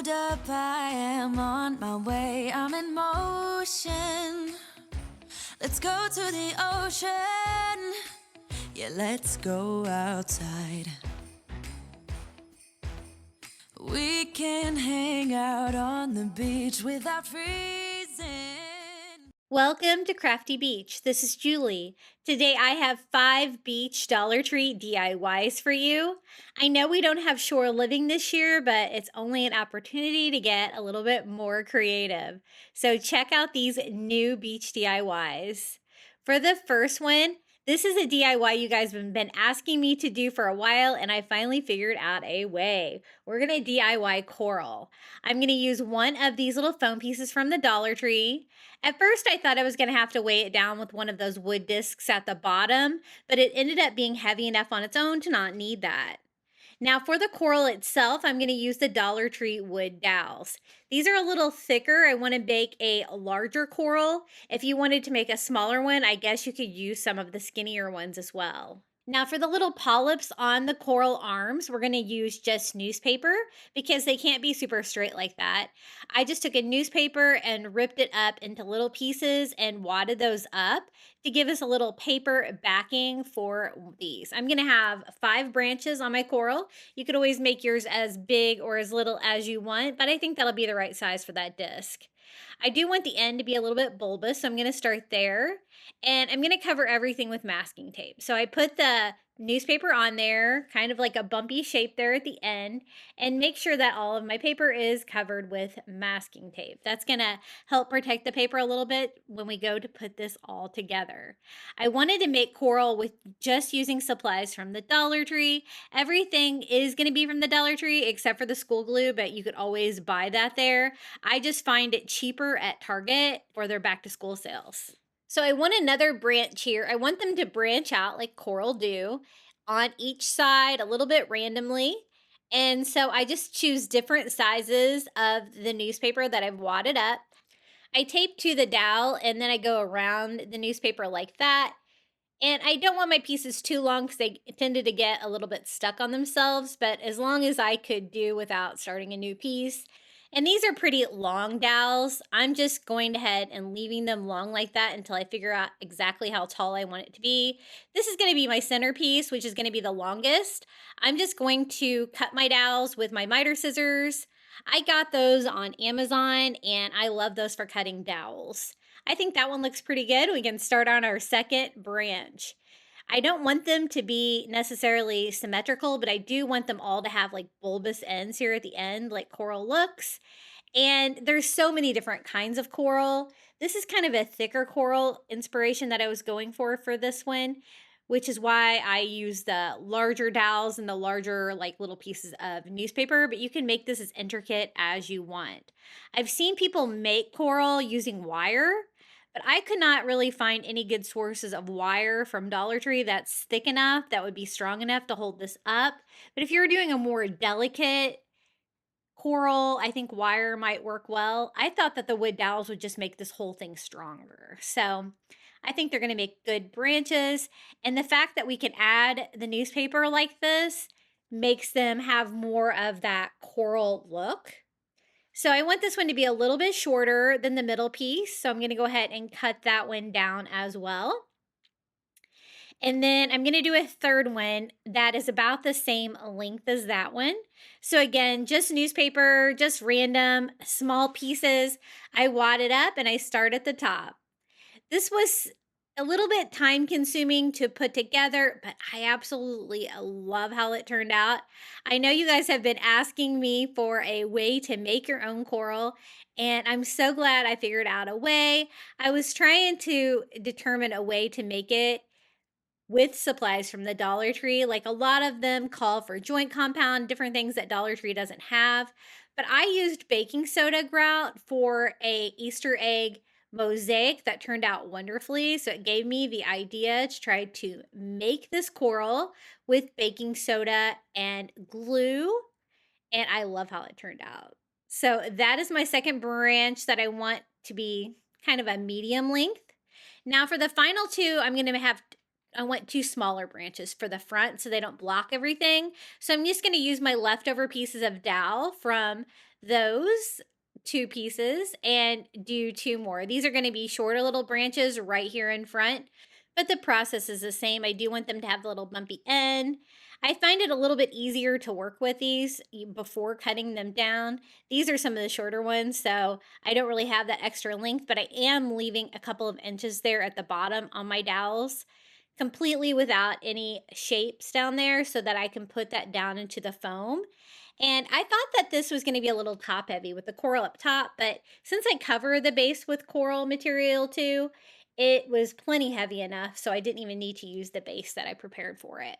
Hold up, I am on my way. I'm in motion. Let's go to the ocean. Yeah, let's go outside. We can hang out on the beach without freezing. Welcome to Crafty Beach. This is Julie. Today I have 5 beach Dollar Tree DIYs for you. I know we don't have shore living this year, but it's only an opportunity to get a little bit more creative. So check out these new beach DIYs. For the first one, this is a DIY you guys have been asking me to do for a while, and I finally figured out a way. We're going to DIY coral. I'm going to use one of these little foam pieces from the Dollar Tree. At first, I thought I was going to have to weigh it down with one of those wood discs at the bottom, but it ended up being heavy enough on its own to not need that. Now for the coral itself, I'm going to use the Dollar Tree wood dowels. These are a little thicker. I want to bake a larger coral. If you wanted to make a smaller one, I guess you could use some of the skinnier ones as well. Now for the little polyps on the coral arms, we're going to use just newspaper because they can't be super straight like that. I just took a newspaper and ripped it up into little pieces and wadded those up to give us a little paper backing for these. I'm going to have 5 branches on my coral. You could always make yours as big or as little as you want, but I think that'll be the right size for that disc. I do want the end to be a little bit bulbous, so I'm going to start there. And I'm going to cover everything with masking tape. So I put the newspaper on there, kind of like a bumpy shape there at the end, and make sure that all of my paper is covered with masking tape. That's going to help protect the paper a little bit when we go to put this all together. I wanted to make coral with just using supplies from the Dollar Tree. Everything is going to be from the Dollar Tree except for the school glue, but you could always buy that there. I just find it cheaper at Target for their back to school sales. So I want another branch here. I want them to branch out like coral do on each side a little bit randomly. And so I just choose different sizes of the newspaper that I've wadded up. I tape to the dowel and then I go around the newspaper like that. And I don't want my pieces too long because they tended to get a little bit stuck on themselves, but as long as I could do without starting a new piece. And these are pretty long dowels. I'm just going ahead and leaving them long like that until I figure out exactly how tall I want it to be. This is going to be my centerpiece, which is going to be the longest. I'm just going to cut my dowels with my miter scissors. I got those on Amazon and I love those for cutting dowels. I think that one looks pretty good. We can start on our second branch. I don't want them to be necessarily symmetrical, but I do want them all to have like bulbous ends here at the end, like coral looks. And there's so many different kinds of coral. This is kind of a thicker coral inspiration that I was going for this one, which is why I use the larger dowels and the larger like little pieces of newspaper, but you can make this as intricate as you want. I've seen people make coral using wire, but I could not really find any good sources of wire from Dollar Tree that's thick enough, that would be strong enough to hold this up. But if you're doing a more delicate coral, I think wire might work well. I thought that the wood dowels would just make this whole thing stronger. So I think they're going to make good branches. And the fact that we can add the newspaper like this makes them have more of that coral look. So I want this one to be a little bit shorter than the middle piece. So I'm going to go ahead and cut that one down as well. And then I'm going to do a third one that is about the same length as that one. So again, just newspaper, just random small pieces. I wad it up and I start at the top. This was a little bit time consuming to put together, but I absolutely love how it turned out. I know you guys have been asking me for a way to make your own coral, and I'm so glad I figured out a way. I was trying to determine a way to make it with supplies from the Dollar Tree. Like a lot of them call for joint compound, different things that Dollar Tree doesn't have. But I used baking soda grout for a Easter egg mosaic that turned out wonderfully. So it gave me the idea to try to make this coral with baking soda and glue. And I love how it turned out. So that is my second branch that I want to be kind of a medium length. Now for the final two, I'm going to have I want two smaller branches for the front so they don't block everything. So I'm just going to use my leftover pieces of dowel from those two pieces and do two more. These are going to be shorter little branches right here in front, but the process is the same. I do want them to have the little bumpy end. I find it a little bit easier to work with these before cutting them down. These are some of the shorter ones, so I don't really have that extra length, but I am leaving a couple of inches there at the bottom on my dowels, completely without any shapes down there, so that I can put that down into the foam. And I thought that this was going to be a little top heavy with the coral up top, but since I cover the base with coral material too, it was plenty heavy enough, so I didn't even need to use the base that I prepared for it.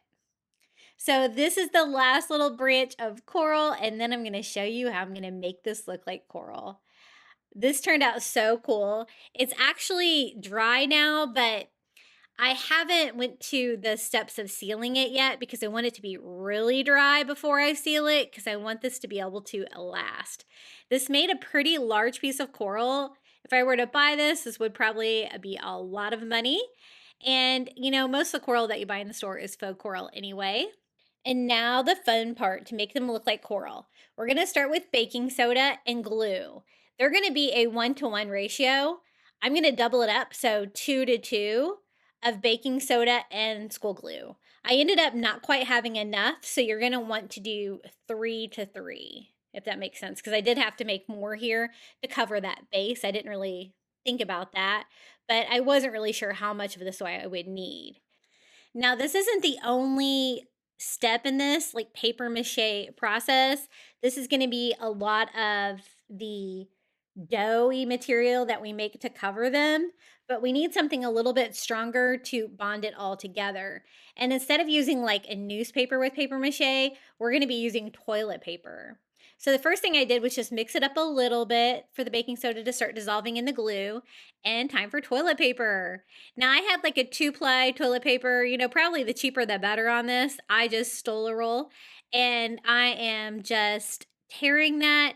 So this is the last little branch of coral, and then I'm going to show you how I'm going to make this look like coral. This turned out so cool. It's actually dry now, but I haven't went to the steps of sealing it yet because I want it to be really dry before I seal it, because I want this to be able to last. This made a pretty large piece of coral. If I were to buy this, this would probably be a lot of money. And you know, most of the coral that you buy in the store is faux coral anyway. And now the fun part to make them look like coral. We're going to start with baking soda and glue. They're going to be a 1-to-1 ratio. I'm going to double it up, so 2 to 2 of baking soda and school glue. I ended up not quite having enough, so you're going to want to do 3 to 3, if that makes sense, because I did have to make more here to cover that base. I didn't really think about that, but I wasn't really sure how much of this I would need. Now, this isn't the only step in this like paper mache process. This is going to be a lot of the doughy material that we make to cover them, but we need something a little bit stronger to bond it all together. And instead of using like a newspaper with paper mache, we're going to be using toilet paper. So the first thing I did was just mix it up a little bit for the baking soda to start dissolving in the glue, and time for toilet paper. Now I had like a 2-ply toilet paper, you know, probably the cheaper the better on this. I just stole a roll and I am just tearing that.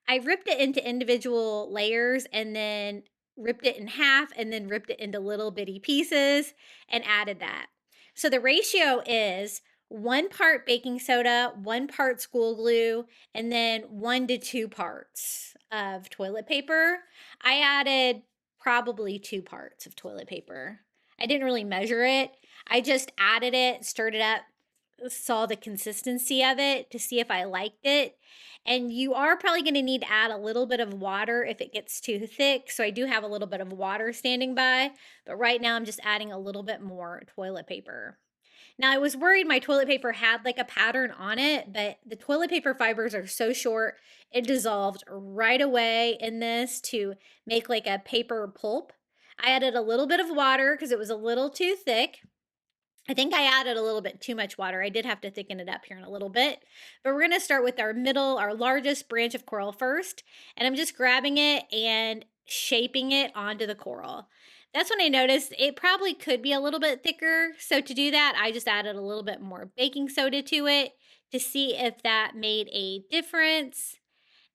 I ripped it into individual layers and then ripped it in half and then ripped it into little bitty pieces and added that. So the ratio is 1 part baking soda, 1 part school glue, and then 1 to 2 parts of toilet paper. I added probably 2 parts of toilet paper. I didn't really measure it. I just added it, stirred it up, saw the consistency of it to see if I liked it. And you are probably going to need to add a little bit of water if it gets too thick. So I do have a little bit of water standing by, but right now I'm just adding a little bit more toilet paper. Now, I was worried my toilet paper had like a pattern on it, but the toilet paper fibers are so short, it dissolved right away in this to make like a paper pulp. I added a little bit of water because it was a little too thick. I think I added a little bit too much water. I did have to thicken it up here in a little bit. But we're going to start with our largest branch of coral first. And I'm just grabbing it and shaping it onto the coral. That's when I noticed it probably could be a little bit thicker. So to do that, I just added a little bit more baking soda to it to see if that made a difference.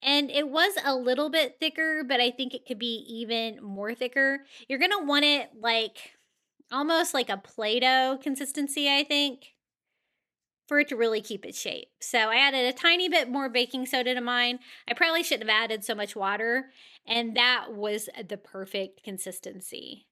And it was a little bit thicker, but I think it could be even more thicker. You're going to want it like almost like a Play-Doh consistency, I think, for it to really keep its shape. So I added a tiny bit more baking soda to mine. I probably shouldn't have added so much water, and that was the perfect consistency.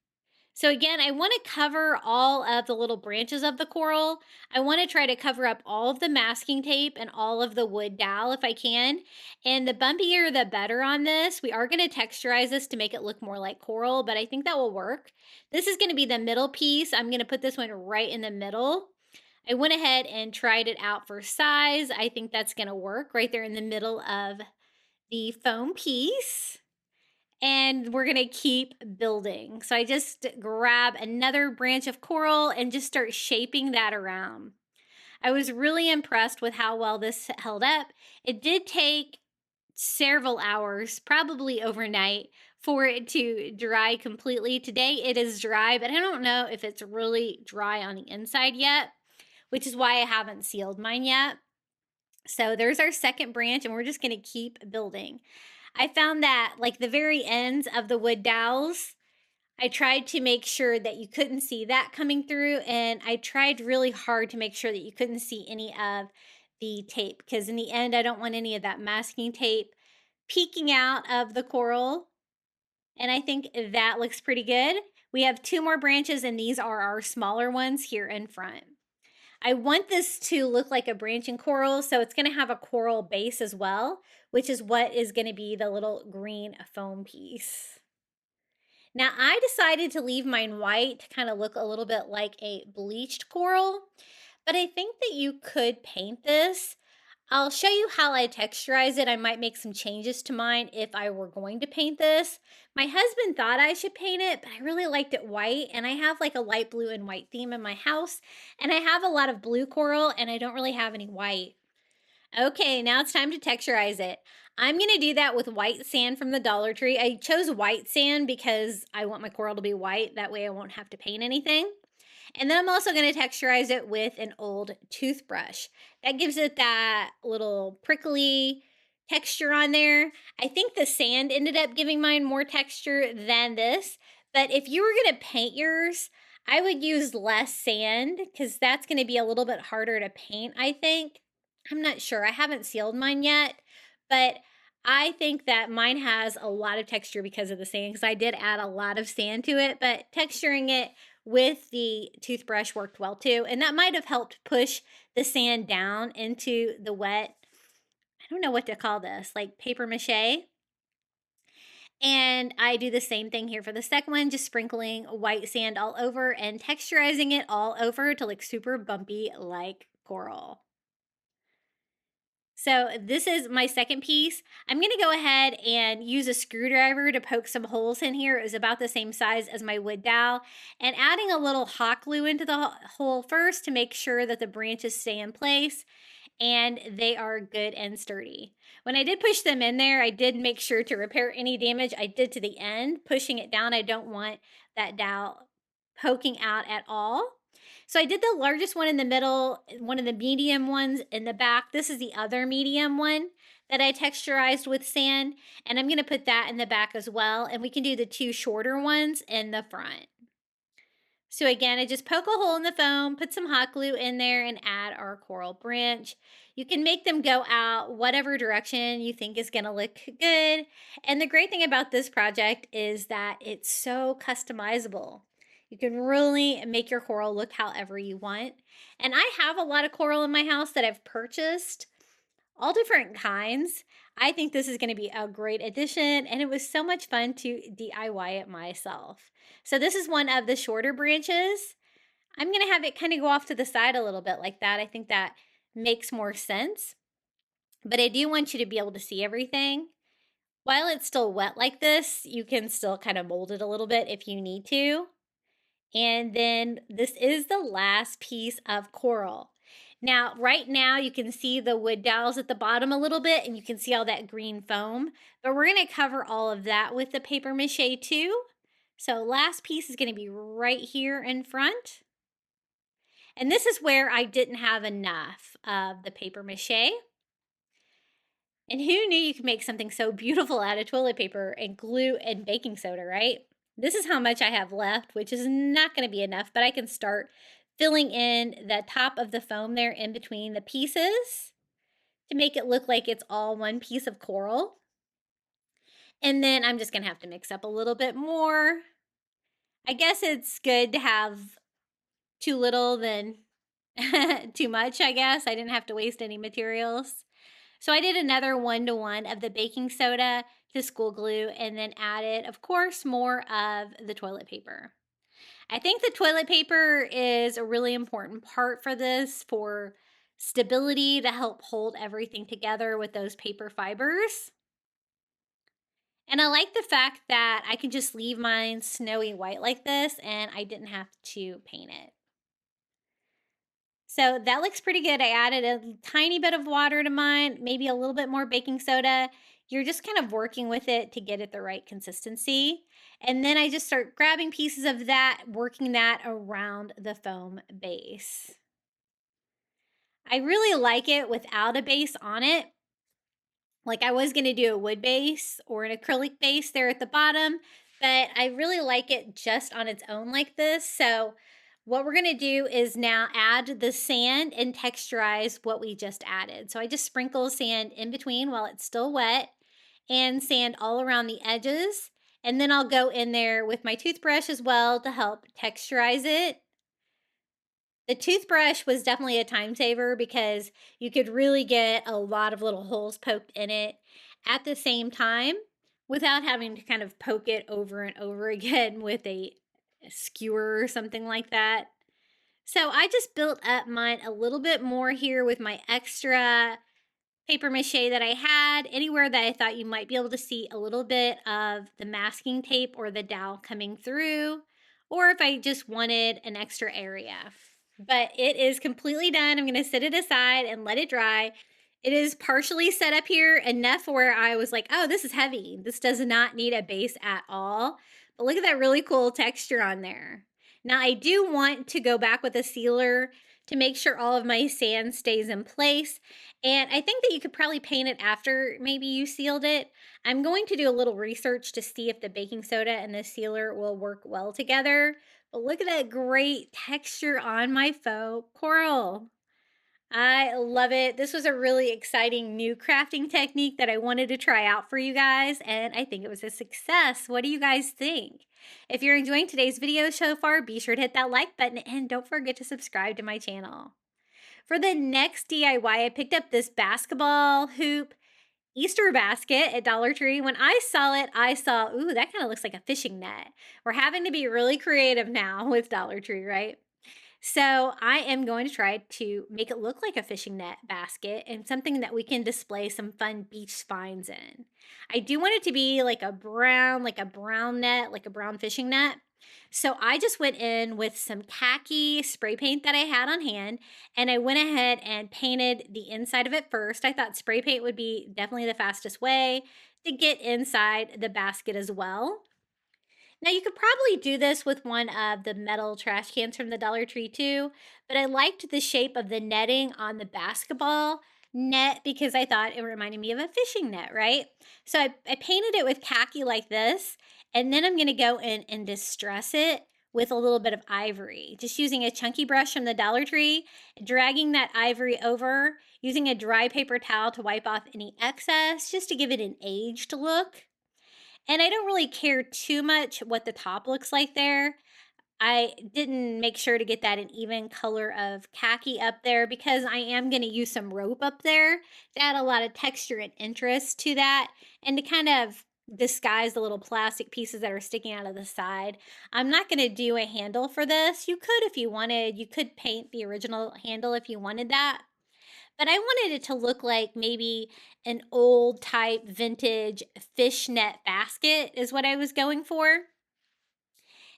So again, I want to cover all of the little branches of the coral. I want to try to cover up all of the masking tape and all of the wood dowel if I can. And the bumpier the better on this. We are going to texturize this to make it look more like coral, but I think that will work. This is going to be the middle piece. I'm going to put this one right in the middle. I went ahead and tried it out for size. I think that's going to work right there in the middle of the foam piece. And we're going to keep building. So I just grab another branch of coral and just start shaping that around. I was really impressed with how well this held up. It did take several hours, probably overnight, for it to dry completely. Today it is dry, but I don't know if it's really dry on the inside yet, which is why I haven't sealed mine yet. So there's our second branch, and we're just going to keep building. I found that like the very ends of the wood dowels, I tried to make sure that you couldn't see that coming through, and I tried really hard to make sure that you couldn't see any of the tape, because in the end, I don't want any of that masking tape peeking out of the coral, and I think that looks pretty good. We have 2 more branches, and these are our smaller ones here in front. I want this to look like a branching coral, so it's gonna have a coral base as well, which is what is gonna be the little green foam piece. Now, I decided to leave mine white to kind of look a little bit like a bleached coral, but I think that you could paint this. I'll show you how I texturize it. I might make some changes to mine if I were going to paint this. My husband thought I should paint it, but I really liked it white, and I have like a light blue and white theme in my house, and I have a lot of blue coral, and I don't really have any white. Okay, now it's time to texturize it. I'm going to do that with white sand from the Dollar Tree. I chose white sand because I want my coral to be white. That way I won't have to paint anything. And then I'm also going to texturize it with an old toothbrush. That gives it that little prickly texture on there. I think the sand ended up giving mine more texture than this. But if you were going to paint yours, I would use less sand because that's going to be a little bit harder to paint, I think. I'm not sure. I haven't sealed mine yet, but I think that mine has a lot of texture because of the sand, because I did add a lot of sand to it, but texturing it with the toothbrush worked well too. And that might have helped push the sand down into the wet, I don't know what to call this, like paper mache. And I do the same thing here for the second one, just sprinkling white sand all over and texturizing it all over to look super bumpy like coral. So this is my second piece. I'm going to go ahead and use a screwdriver to poke some holes in here. It was about the same size as my wood dowel, and adding a little hot glue into the hole first to make sure that the branches stay in place and they are good and sturdy. When I did push them in there, I did make sure to repair any damage I did to the end. Pushing it down, I don't want that dowel poking out at all. So I did the largest one in the middle, one of the medium ones in the back. This is the other medium one that I texturized with sand, and I'm going to put that in the back as well, and we can do the 2 shorter ones in the front. So again, I just poke a hole in the foam, put some hot glue in there, and add our coral branch. You can make them go out whatever direction you think is going to look good. And the great thing about this project is that it's so customizable. You can really make your coral look however you want. And I have a lot of coral in my house that I've purchased, all different kinds. I think this is going to be a great addition, and it was so much fun to DIY it myself. So this is one of the shorter branches. I'm going to have it kind of go off to the side a little bit like that. I think that makes more sense. But I do want you to be able to see everything. While it's still wet like this, you can still kind of mold it a little bit if you need to. And then this is the last piece of coral. Now, right now you can see the wood dowels at the bottom a little bit, and you can see all that green foam, but we're going to cover all of that with the paper mache too. So last piece is going to be right here in front. And this is where I didn't have enough of the paper mache. And who knew you could make something so beautiful out of toilet paper and glue and baking soda, right? This is how much I have left, which is not going to be enough, but I can start filling in the top of the foam there in between the pieces to make it look like it's all one piece of coral. And then I'm just going to have to mix up a little bit more. I guess it's good to have too little than too much, I guess. I didn't have to waste any materials. So I did another 1-to-1 of the baking soda to school glue, and then added, of course, more of the toilet paper. I think the toilet paper is a really important part for this, for stability, to help hold everything together with those paper fibers. And I like the fact that I can just leave mine snowy white like this, and I didn't have to paint it. So that looks pretty good. I added a tiny bit of water to mine, maybe a little bit more baking soda. You're just kind of working with it to get it the right consistency. And then I just start grabbing pieces of that, working that around the foam base. I really like it without a base on it. Like I was going to do a wood base or an acrylic base there at the bottom, but I really like it just on its own like this. So what we're gonna do is now add the sand and texturize what we just added. So I just sprinkle sand in between while it's still wet and sand all around the edges. And then I'll go in there with my toothbrush as well to help texturize it. The toothbrush was definitely a time saver because you could really get a lot of little holes poked in it at the same time without having to kind of poke it over and over again with a skewer or something like that. So I just built up mine a little bit more here with my extra paper mache that I had, anywhere that I thought you might be able to see a little bit of the masking tape or the dowel coming through, or if I just wanted an extra area. But it is completely done. I'm going to set it aside and let it dry. It is partially set up here enough where I was like, oh, this is heavy. This does not need a base at all. But look at that really cool texture on there. Now I do want to go back with a sealer to make sure all of my sand stays in place. And I think that you could probably paint it after maybe you sealed it. I'm going to do a little research to see if the baking soda and the sealer will work well together. But look at that great texture on my faux coral. I love it. This was a really exciting new crafting technique that I wanted to try out for you guys, and I think it was a success. What do you guys think? If you're enjoying today's video so far, be sure to hit that like button and don't forget to subscribe to my channel. For the next DIY, I picked up this basketball hoop Easter basket at Dollar Tree. When I saw it, I saw, ooh, that kind of looks like a fishing net. We're having to be really creative now with Dollar Tree, right? So I am going to try to make it look like a fishing net basket and something that we can display some fun beach finds in. I do want it to be like a brown net, like a brown fishing net. So I just went in with some khaki spray paint that I had on hand, and I went ahead and painted the inside of it first. I thought spray paint would be definitely the fastest way to get inside the basket as well. Now, you could probably do this with one of the metal trash cans from the Dollar Tree too, but I liked the shape of the netting on the basketball net because I thought it reminded me of a fishing net, right? So I painted it with khaki like this, and then I'm going to go in and distress it with a little bit of ivory, just using a chunky brush from the Dollar Tree, dragging that ivory over, using a dry paper towel to wipe off any excess, just to give it an aged look. And I don't really care too much what the top looks like there. I didn't make sure to get that an even color of khaki up there because I am going to use some rope up there to add a lot of texture and interest to that and to kind of disguise the little plastic pieces that are sticking out of the side. I'm not going to do a handle for this. You could if you wanted. You could paint the original handle if you wanted that. But I wanted it to look like maybe an old type vintage fishnet basket is what I was going for.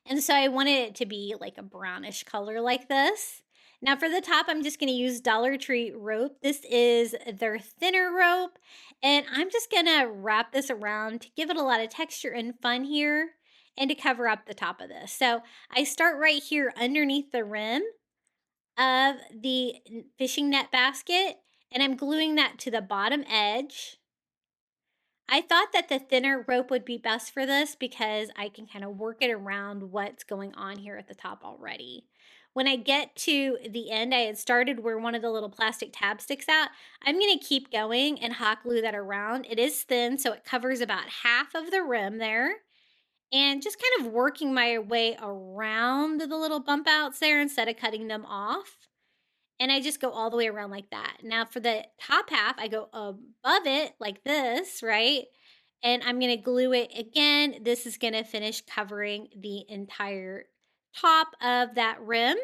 And so I wanted it to be like a brownish color like this. Now for the top, I'm just going to use Dollar Tree rope. This is their thinner rope. And I'm just going to wrap this around to give it a lot of texture and fun here and to cover up the top of this. So I start right here underneath the rim of the fishing net basket, and I'm gluing that to the bottom edge. I thought that the thinner rope would be best for this because I can kind of work it around what's going on here at the top already. When I get to the end, I had started where one of the little plastic tabs sticks out. I'm going to keep going and hot glue that around. It is thin, so it covers about half of the rim there. And just kind of working my way around the little bump outs there instead of cutting them off. And I just go all the way around like that. Now for the top half, I go above it like this, right? And I'm going to glue it again. This is going to finish covering the entire top of that rim.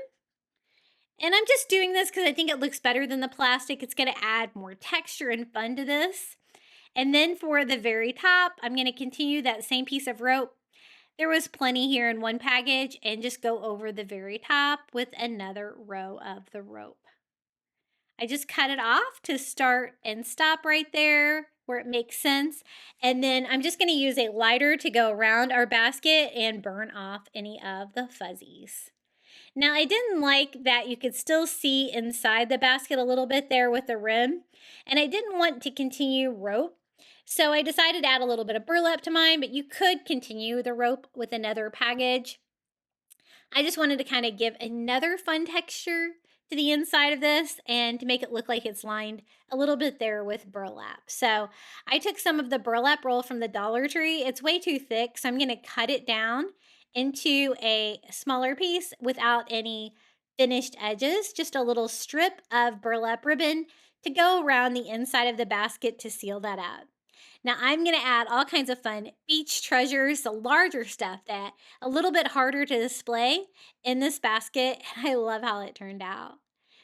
And I'm just doing this because I think it looks better than the plastic. It's going to add more texture and fun to this. And then for the very top, I'm going to continue that same piece of rope. There was plenty here in one package, and just go over the very top with another row of the rope. I just cut it off to start and stop right there where it makes sense. And then I'm just going to use a lighter to go around our basket and burn off any of the fuzzies. Now, I didn't like that you could still see inside the basket a little bit there with the rim, and I didn't want to continue rope. So I decided to add a little bit of burlap to mine, but you could continue the rope with another package. I just wanted to kind of give another fun texture to the inside of this and to make it look like it's lined a little bit there with burlap. So I took some of the burlap roll from the Dollar Tree. It's way too thick, so I'm going to cut it down into a smaller piece without any finished edges, just a little strip of burlap ribbon to go around the inside of the basket to seal that up. Now I'm going to add all kinds of fun beach treasures, the larger stuff that a little bit harder to display in this basket. And I love how it turned out.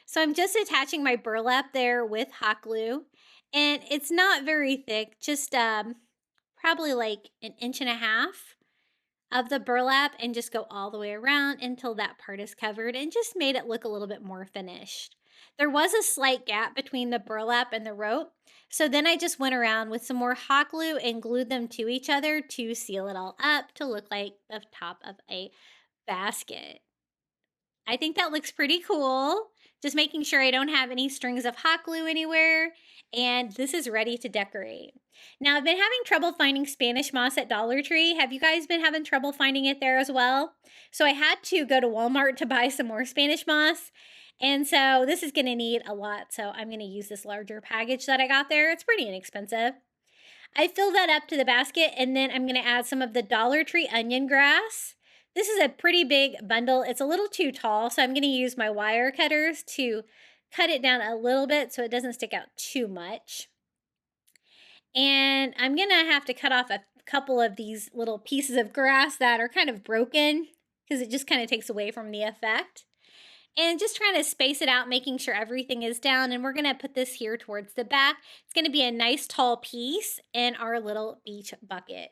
So I'm just attaching my burlap there with hot glue, and it's not very thick, just probably like an inch and a half of the burlap, and just go all the way around until that part is covered, and just made it look a little bit more finished. There was a slight gap between the burlap and the rope, so then I just went around with some more hot glue and glued them to each other to seal it all up to look like the top of a basket. I think that looks pretty cool. Just making sure I don't have any strings of hot glue anywhere. And this is ready to decorate. Now, I've been having trouble finding Spanish moss at Dollar Tree. Have you guys been having trouble finding it there as well? So I had to go to Walmart to buy some more Spanish moss. And so this is going to need a lot. So I'm going to use this larger package that I got there. It's pretty inexpensive. I fill that up to the basket, and then I'm going to add some of the Dollar Tree onion grass. This is a pretty big bundle. It's a little too tall, so I'm going to use my wire cutters to cut it down a little bit so it doesn't stick out too much. And I'm going to have to cut off a couple of these little pieces of grass that are kind of broken because it just kind of takes away from the effect. And just trying to space it out, making sure everything is down. And we're going to put this here towards the back. It's going to be a nice tall piece in our little beach bucket.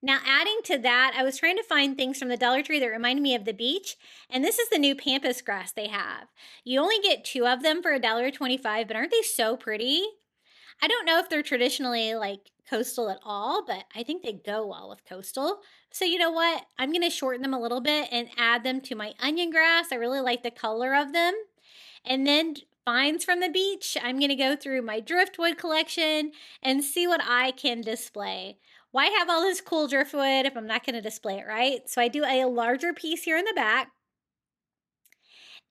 Now, adding to that, I was trying to find things from the Dollar Tree that reminded me of the beach, and this is the new pampas grass they have. You only get 2 of them for $1.25, but aren't they so pretty? I don't know if they're traditionally like coastal at all, but I think they go well with coastal. So you know what? I'm going to shorten them a little bit and add them to my onion grass. I really like the color of them. And then finds from the beach, I'm going to go through my driftwood collection and see what I can display. Why have all this cool driftwood if I'm not going to display it, right? So I do a larger piece here in the back.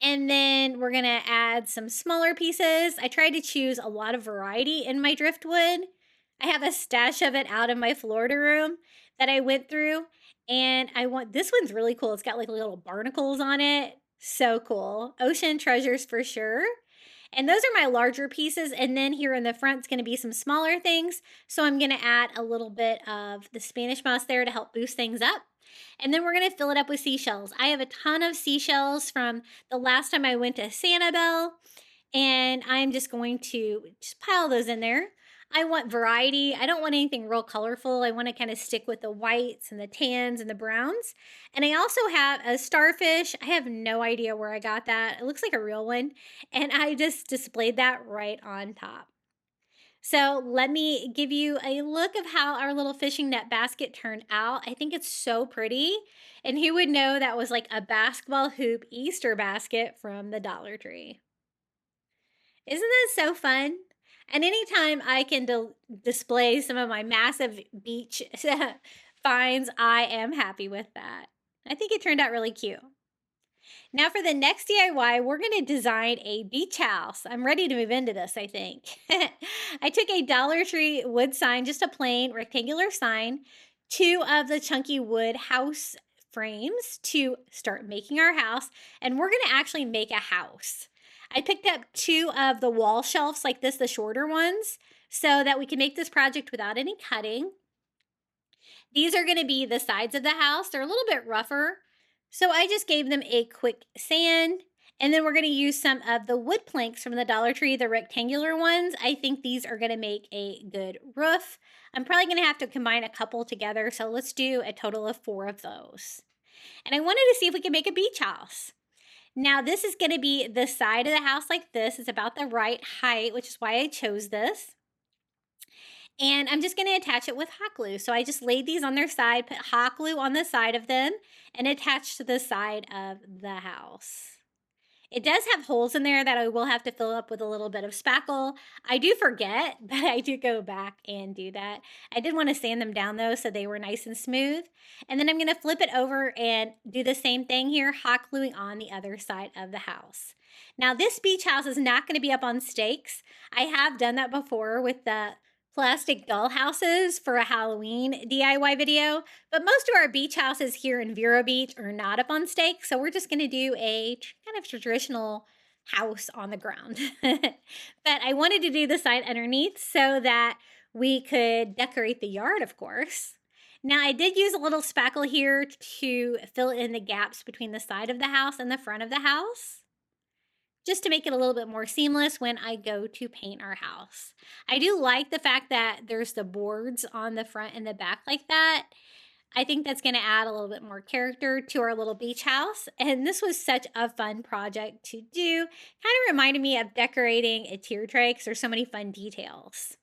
And then we're going to add some smaller pieces. I tried to choose a lot of variety in my driftwood. I have a stash of it out in my Florida room that I went through. And this one's really cool. It's got like little barnacles on it. So cool. Ocean treasures for sure. And those are my larger pieces. And then here in the front is going to be some smaller things. So I'm going to add a little bit of the Spanish moss there to help boost things up. And then we're going to fill it up with seashells. I have a ton of seashells from the last time I went to Sanibel. And I'm just going to just pile those in there. I want variety. I don't want anything real colorful. I want to kind of stick with the whites and the tans and the browns. And I also have a starfish. I have no idea where I got that. It looks like a real one. And I just displayed that right on top. So let me give you a look of how our little fishing net basket turned out. I think it's so pretty. And who would know that was like a basketball hoop Easter basket from the Dollar Tree? Isn't that so fun? And anytime I can display some of my massive beach finds, I am happy with that. I think it turned out really cute. Now for the next DIY, we're going to design a beach house. I'm ready to move into this, I think. I took a Dollar Tree wood sign, just a plain rectangular sign, 2 of the chunky wood house frames to start making our house. And we're going to actually make a house. I picked up 2 of the wall shelves like this, the shorter ones, so that we can make this project without any cutting. These are going to be the sides of the house. They're a little bit rougher. So I just gave them a quick sand, and then we're going to use some of the wood planks from the Dollar Tree, the rectangular ones. I think these are going to make a good roof. I'm probably going to have to combine a couple together, so let's do a total of 4 of those. And I wanted to see if we could make a beach house. Now this is going to be the side of the house like this. It's about the right height, which is why I chose this. And I'm just going to attach it with hot glue. So I just laid these on their side, put hot glue on the side of them, and attached to the side of the house. It does have holes in there that I will have to fill up with a little bit of spackle. I do forget, but I do go back and do that. I did want to sand them down though, so they were nice and smooth. And then I'm going to flip it over and do the same thing here, hot gluing on the other side of the house. Now this beach house is not going to be up on stakes. I have done that before with the plastic doll houses for a Halloween DIY video, but most of our beach houses here in Vero Beach are not up on stakes, so we're just going to do a kind of traditional house on the ground. But I wanted to do the side underneath so that we could decorate the yard, of course. Now, I did use a little spackle here to fill in the gaps between the side of the house and the front of the house, just to make it a little bit more seamless when I go to paint our house. I do like the fact that there's the boards on the front and the back like that. I think that's going to add a little bit more character to our little beach house. And this was such a fun project to do. Kind of reminded me of decorating a tier tray because there's so many fun details.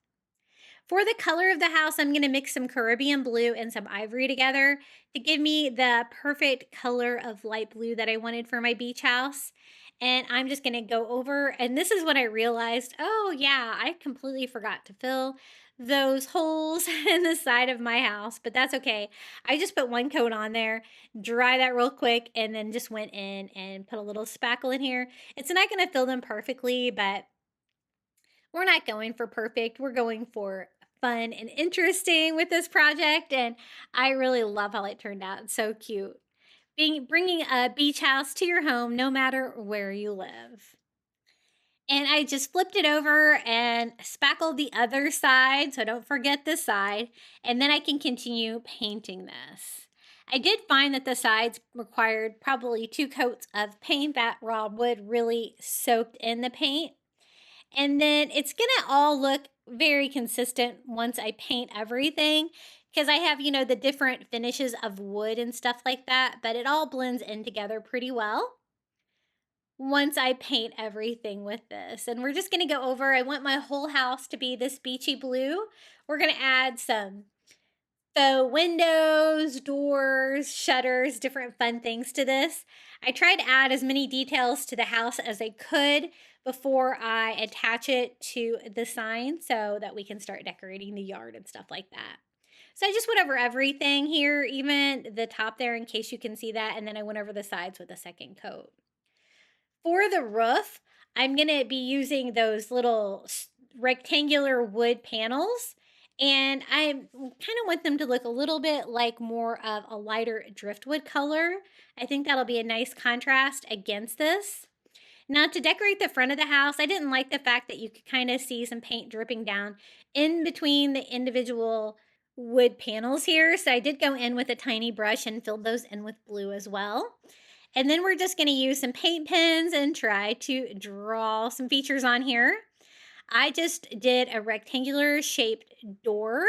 For the color of the house, I'm going to mix some Caribbean blue and some ivory together to give me the perfect color of light blue that I wanted for my beach house. And I'm just going to go over, and this is when I realized, oh yeah, I completely forgot to fill those holes in the side of my house, but that's okay. I just put one coat on there, dry that real quick, and then just went in and put a little spackle in here. It's not going to fill them perfectly, but we're not going for perfect. We're going for fun and interesting with this project, and I really love how it turned out. It's so cute. Bringing a beach house to your home no matter where you live. And I just flipped it over and spackled the other side, so don't forget this side, and then I can continue painting this. I did find that the sides required probably 2 coats of paint. That raw wood really soaked in the paint. And then it's gonna all look very consistent once I paint everything, because I have, the different finishes of wood and stuff like that, but it all blends in together pretty well once I paint everything with this. And we're just going to go over, I want my whole house to be this beachy blue. We're going to add some faux windows, doors, shutters, different fun things to this. I tried to add as many details to the house as I could before I attach it to the sign so that we can start decorating the yard and stuff like that. So I just went over everything here, even the top there in case you can see that, and then I went over the sides with a second coat. For the roof, I'm going to be using those little rectangular wood panels, and I kind of want them to look a little bit like more of a lighter driftwood color. I think that'll be a nice contrast against this. Now, to decorate the front of the house, I didn't like the fact that you could kind of see some paint dripping down in between the individual wood panels here. So I did go in with a tiny brush and filled those in with blue as well. And then we're just going to use some paint pens and try to draw some features on here. I just did a rectangular shaped door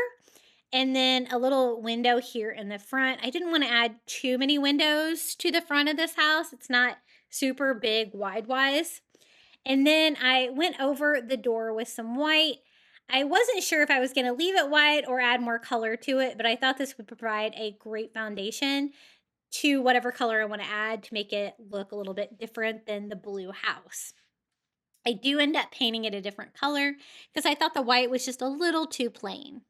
and then a little window here in the front. I didn't want to add too many windows to the front of this house. It's not super big wide-wise. And then I went over the door with some white. I wasn't sure if I was going to leave it white or add more color to it, but I thought this would provide a great foundation to whatever color I want to add to make it look a little bit different than the blue house. I do end up painting it a different color because I thought the white was just a little too plain.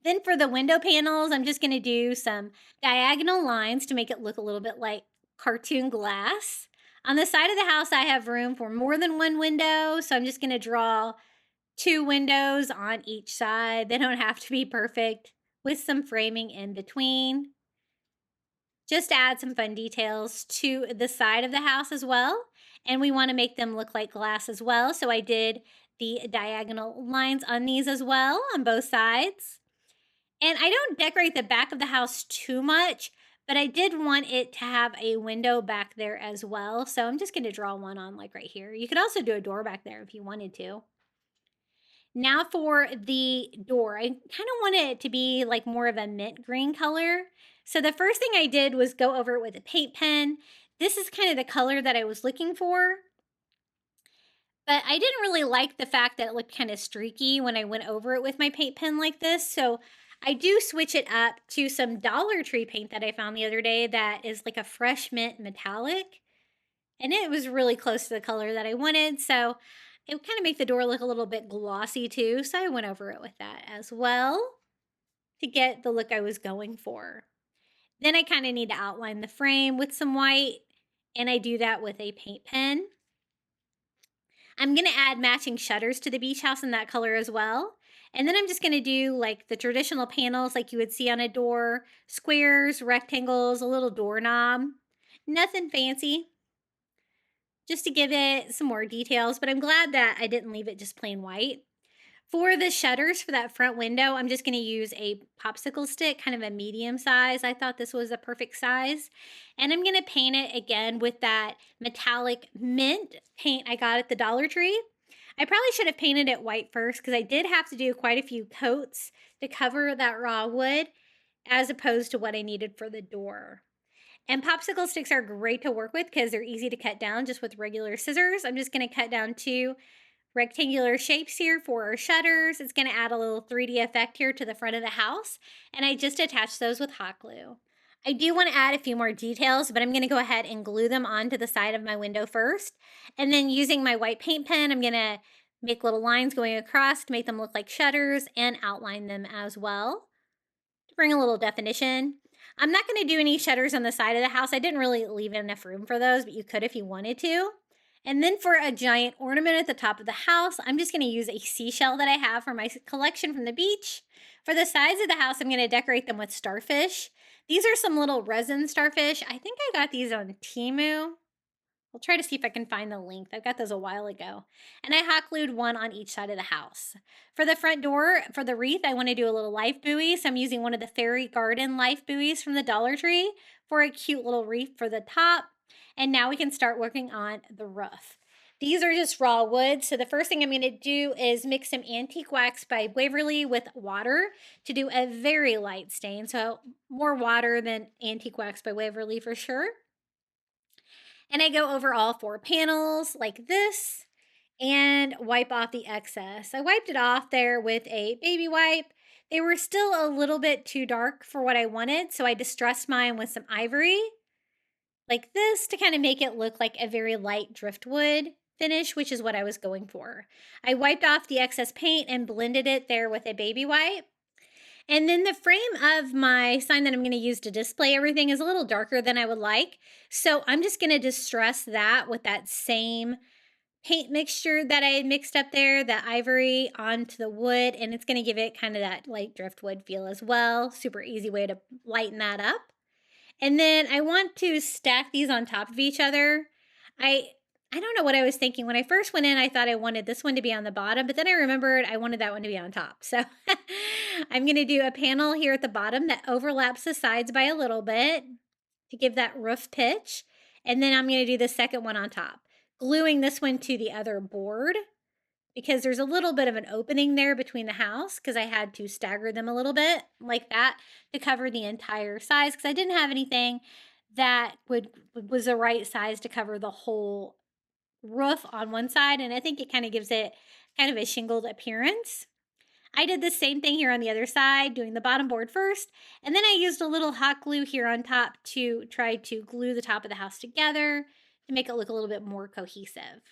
Then for the window panels, I'm just going to do some diagonal lines to make it look a little bit like cartoon glass. On the side of the house, I have room for more than one window, so I'm just going to draw 2 windows on each side. They don't have to be perfect, with some framing in between. Just add some fun details to the side of the house as well. And we want to make them look like glass as well. So I did the diagonal lines on these as well on both sides. And I don't decorate the back of the house too much, but I did want it to have a window back there as well. So I'm just going to draw one on like right here. You could also do a door back there if you wanted to. Now for the door, I kind of want it to be like more of a mint green color. So the first thing I did was go over it with a paint pen. This is kind of the color that I was looking for. But I didn't really like the fact that it looked kind of streaky when I went over it with my paint pen like this. So I do switch it up to some Dollar Tree paint that I found the other day that is like a fresh mint metallic. And it was really close to the color that I wanted, so it would kind of make the door look a little bit glossy too, so I went over it with that as well to get the look I was going for. Then I kind of need to outline the frame with some white, and I do that with a paint pen. I'm going to add matching shutters to the beach house in that color as well. And then I'm just going to do like the traditional panels like you would see on a door, squares, rectangles, a little doorknob. Nothing fancy, just to give it some more details, but I'm glad that I didn't leave it just plain white. For the shutters for that front window, I'm just going to use a popsicle stick, kind of a medium size. I thought this was a perfect size. And I'm going to paint it again with that metallic mint paint I got at the Dollar Tree. I probably should have painted it white first because I did have to do quite a few coats to cover that raw wood as opposed to what I needed for the door. And popsicle sticks are great to work with because they're easy to cut down just with regular scissors. I'm just going to cut down 2 rectangular shapes here for our shutters. It's going to add a little 3D effect here to the front of the house. And I just attached those with hot glue. I do want to add a few more details, but I'm going to go ahead and glue them onto the side of my window first. And then using my white paint pen, I'm going to make little lines going across to make them look like shutters and outline them as well to bring a little definition. I'm not going to do any shutters on the side of the house. I didn't really leave enough room for those, but you could if you wanted to. And then for a giant ornament at the top of the house, I'm just going to use a seashell that I have from my collection from the beach. For the sides of the house, I'm going to decorate them with starfish. These are some little resin starfish. I think I got these on Temu. I'll try to see if I can find the link. I got those a while ago. And I hot glued one on each side of the house. For the front door, for the wreath, I want to do a little life buoy. So I'm using one of the Fairy Garden life buoys from the Dollar Tree for a cute little wreath for the top. And now we can start working on the roof. These are just raw wood. So the first thing I'm going to do is mix some antique wax by Waverly with water to do a very light stain. So more water than antique wax by Waverly for sure. And I go over all 4 panels like this and wipe off the excess. I wiped it off there with a baby wipe. They were still a little bit too dark for what I wanted, so I distressed mine with some ivory like this to kind of make it look like a very light driftwood finish, which is what I was going for. I wiped off the excess paint and blended it there with a baby wipe. And then the frame of my sign that I'm going to use to display everything is a little darker than I would like. So I'm just going to distress that with that same paint mixture that I had mixed up there, the ivory onto the wood. And it's going to give it kind of that light driftwood feel as well. Super easy way to lighten that up. And then I want to stack these on top of each other. I don't know what I was thinking. When I first went in, I thought I wanted this one to be on the bottom, but then I remembered I wanted that one to be on top. So I'm going to do a panel here at the bottom that overlaps the sides by a little bit to give that roof pitch. And then I'm going to do the second one on top, gluing this one to the other board because there's a little bit of an opening there between the house because I had to stagger them a little bit like that to cover the entire size because I didn't have anything that was the right size to cover the whole roof on one side, and I think it kind of gives it kind of a shingled appearance. I did the same thing here on the other side, doing the bottom board first, and then I used a little hot glue here on top to try to glue the top of the house together to make it look a little bit more cohesive.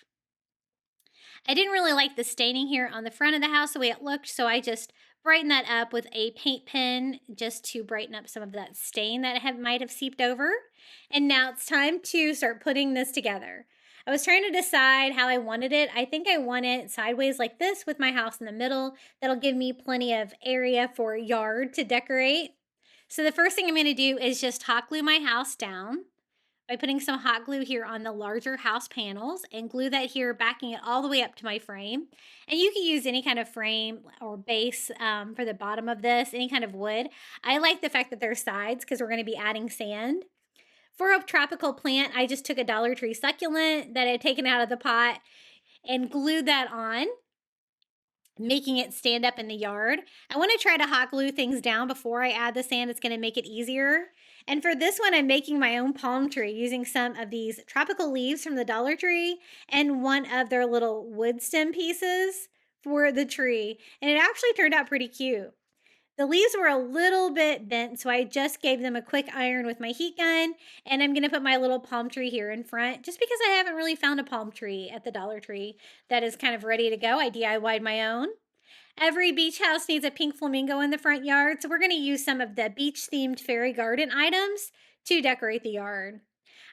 I didn't really like the staining here on the front of the house the way it looked, so I just brightened that up with a paint pen just to brighten up some of that stain that might have seeped over. And now it's time to start putting this together. I was trying to decide how I wanted it. I think I want it sideways like this with my house in the middle. That'll give me plenty of area for yard to decorate. So the first thing I'm going to do is just hot glue my house down by putting some hot glue here on the larger house panels and glue that here, backing it all the way up to my frame. And you can use any kind of frame or base for the bottom of this, any kind of wood. I like the fact that there's sides because we're going to be adding sand. For a tropical plant, I just took a Dollar Tree succulent that I had taken out of the pot and glued that on, making it stand up in the yard. I want to try to hot glue things down before I add the sand. It's going to make it easier. And for this one, I'm making my own palm tree using some of these tropical leaves from the Dollar Tree and one of their little wood stem pieces for the tree. And it actually turned out pretty cute. The leaves were a little bit bent, so I just gave them a quick iron with my heat gun, and I'm gonna put my little palm tree here in front, just because I haven't really found a palm tree at the Dollar Tree that is kind of ready to go. I DIY'd my own. Every beach house needs a pink flamingo in the front yard, so we're gonna use some of the beach-themed fairy garden items to decorate the yard.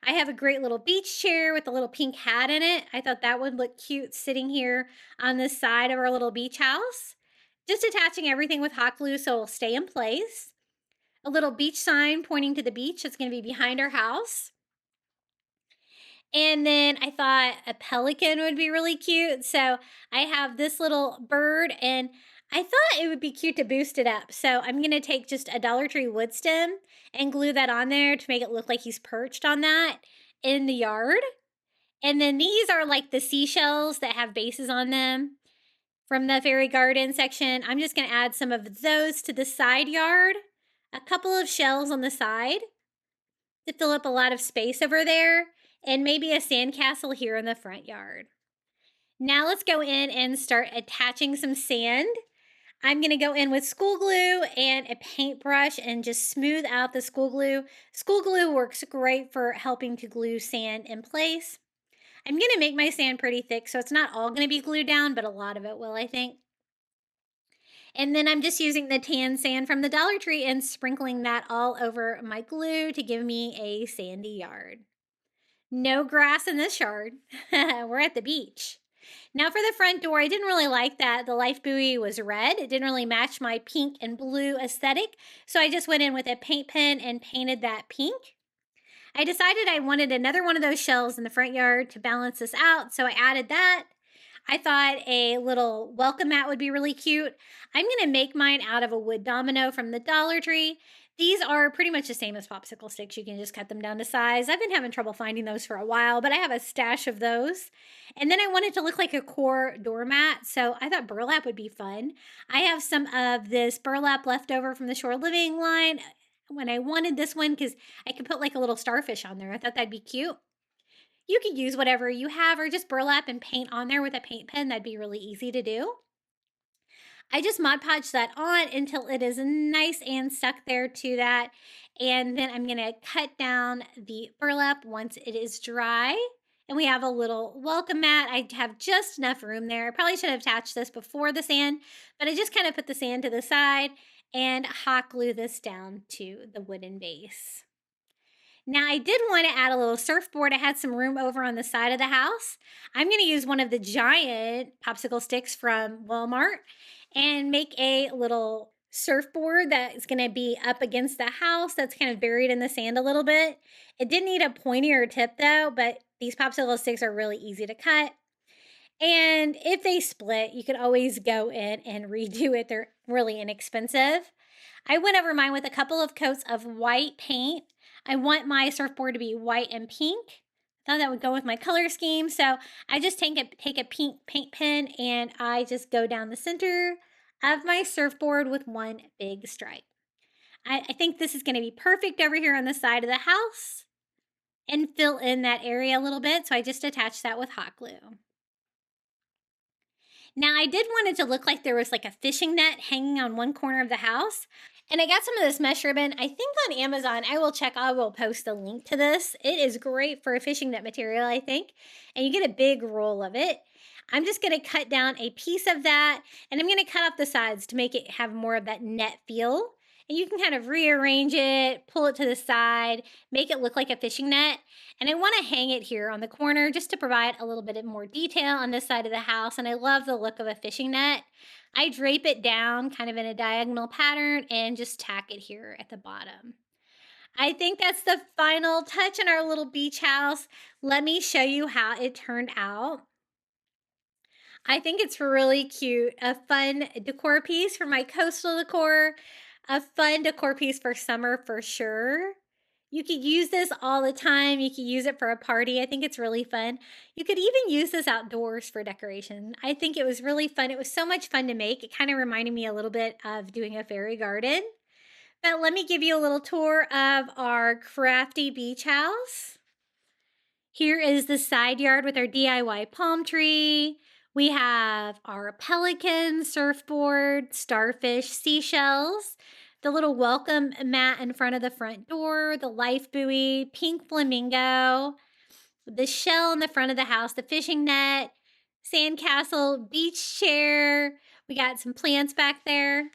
I have a great little beach chair with a little pink hat in it. I thought that would look cute sitting here on the side of our little beach house. Just attaching everything with hot glue so it'll stay in place. A little beach sign pointing to the beach that's going to be behind our house. And then I thought a pelican would be really cute. So I have this little bird, and I thought it would be cute to boost it up. So I'm going to take just a Dollar Tree wood stem and glue that on there to make it look like he's perched on that in the yard. And then these are like the seashells that have bases on them from the fairy garden section. I'm just going to add some of those to the side yard, a couple of shells on the side to fill up a lot of space over there, and maybe a sandcastle here in the front yard. Now let's go in and start attaching some sand. I'm going to go in with school glue and a paintbrush and just smooth out the school glue. School glue works great for helping to glue sand in place. I'm going to make my sand pretty thick, so it's not all going to be glued down, but a lot of it will, I think. And then I'm just using the tan sand from the Dollar Tree and sprinkling that all over my glue to give me a sandy yard. No grass in this yard. We're at the beach. Now for the front door, I didn't really like that the life buoy was red. It didn't really match my pink and blue aesthetic, so I just went in with a paint pen and painted that pink. I decided I wanted another one of those shells in the front yard to balance this out, so I added that. I thought a little welcome mat would be really cute. I'm going to make mine out of a wood domino from the Dollar Tree. These are pretty much the same as popsicle sticks. You can just cut them down to size. I've been having trouble finding those for a while, but I have a stash of those. And then I wanted to look like a core doormat, so I thought burlap would be fun. I have some of this burlap left over from the Shore Living line when I wanted this one because I could put like a little starfish on there. I thought that'd be cute. You could use whatever you have or just burlap and paint on there with a paint pen. That'd be really easy to do. I just Mod Podge that on until it is nice and stuck there to that. And then I'm going to cut down the burlap once it is dry. And we have a little welcome mat. I have just enough room there. I probably should have attached this before the sand, but I just kind of put the sand to the side and hot glue this down to the wooden base. Now, I did want to add a little surfboard. I had some room over on the side of the house. I'm going to use one of the giant popsicle sticks from Walmart and make a little surfboard that is going to be up against the house that's kind of buried in the sand a little bit. It did need a pointier tip though, but these popsicle sticks are really easy to cut. And if they split, you could always go in and redo it. They're really inexpensive. I went over mine with a couple of coats of white paint. I want my surfboard to be white and pink. I thought that would go with my color scheme. So I just take a pink paint pen and I just go down the center of my surfboard with one big stripe. I think this is going to be perfect over here on the side of the house and fill in that area a little bit. So I just attached that with hot glue. Now I did want it to look like there was like a fishing net hanging on one corner of the house. And I got some of this mesh ribbon, I think on Amazon. I will post a link to this. It is great for a fishing net material, I think. And you get a big roll of it. I'm just going to cut down a piece of that. And I'm going to cut off the sides to make it have more of that net feel. And you can kind of rearrange it, pull it to the side, make it look like a fishing net. And I want to hang it here on the corner just to provide a little bit more detail on this side of the house. And I love the look of a fishing net. I drape it down kind of in a diagonal pattern and just tack it here at the bottom. I think that's the final touch in our little beach house. Let me show you how it turned out. I think it's really cute. A fun decor piece for my coastal decor. A fun decor piece for summer for sure. You could use this all the time. You could use it for a party. I think it's really fun. You could even use this outdoors for decoration. I think it was really fun. It was so much fun to make. It kind of reminded me a little bit of doing a fairy garden. But let me give you a little tour of our Crafty beach house. Here is the side yard with our DIY palm tree. We have our pelican, surfboard, starfish, seashells, the little welcome mat in front of the front door, the life buoy, pink flamingo, the shell in the front of the house, the fishing net, sandcastle, beach chair. We got some plants back there.